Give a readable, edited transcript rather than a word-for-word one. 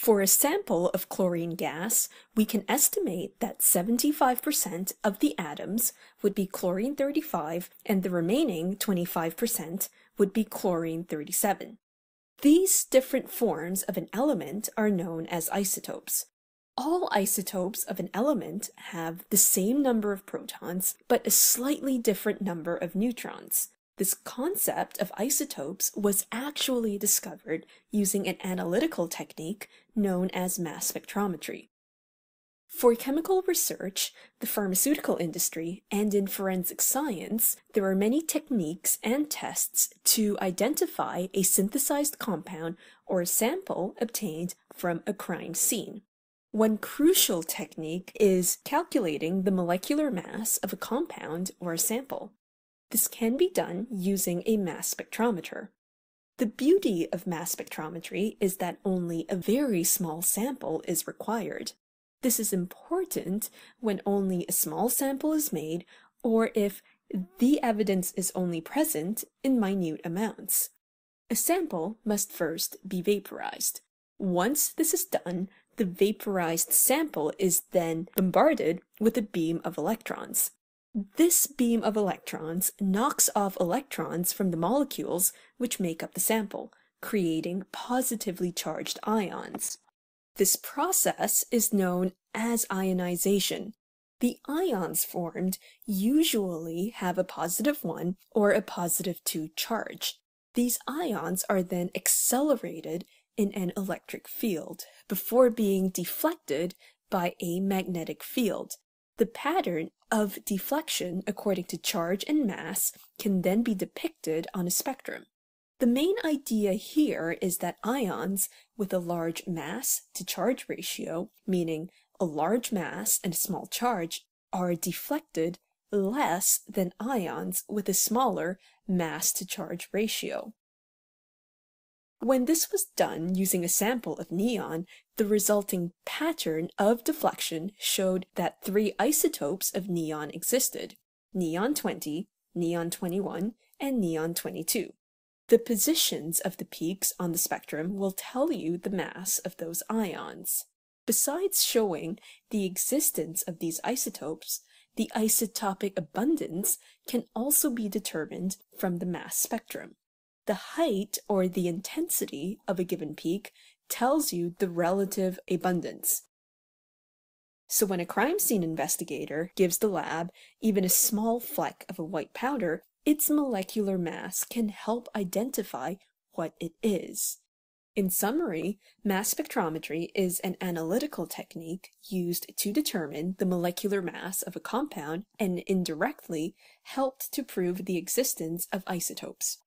For a sample of chlorine gas, we can estimate that 75% of the atoms would be chlorine-35 and the remaining 25% would be chlorine-37. These different forms of an element are known as isotopes. All isotopes of an element have the same number of protons, but a slightly different number of neutrons. This concept of isotopes was actually discovered using an analytical technique known as mass spectrometry. For chemical research, the pharmaceutical industry, and in forensic science, there are many techniques and tests to identify a synthesized compound or a sample obtained from a crime scene. One crucial technique is calculating the molecular mass of a compound or a sample. This can be done using a mass spectrometer. The beauty of mass spectrometry is that only a very small sample is required. This is important when only a small sample is made or if the evidence is only present in minute amounts. A sample must first be vaporized. Once this is done, the vaporized sample is then bombarded with a beam of electrons. This beam of electrons knocks off electrons from the molecules which make up the sample, creating positively charged ions. This process is known as ionization. The ions formed usually have a +1 or a +2 charge. These ions are then accelerated in an electric field before being deflected by a magnetic field. The pattern of deflection according to charge and mass can then be depicted on a spectrum. The main idea here is that ions with a large mass to charge ratio, meaning a large mass and a small charge, are deflected less than ions with a smaller mass to charge ratio. When this was done using a sample of neon, the resulting pattern of deflection showed that 3 isotopes of neon existed: neon 20, neon 21, and neon 22. The positions of the peaks on the spectrum will tell you the mass of those ions. Besides showing the existence of these isotopes, the isotopic abundance can also be determined from the mass spectrum. The height or the intensity of a given peak tells you the relative abundance. So when a crime scene investigator gives the lab even a small fleck of a white powder, its molecular mass can help identify what it is. In summary, mass spectrometry is an analytical technique used to determine the molecular mass of a compound and indirectly helped to prove the existence of isotopes.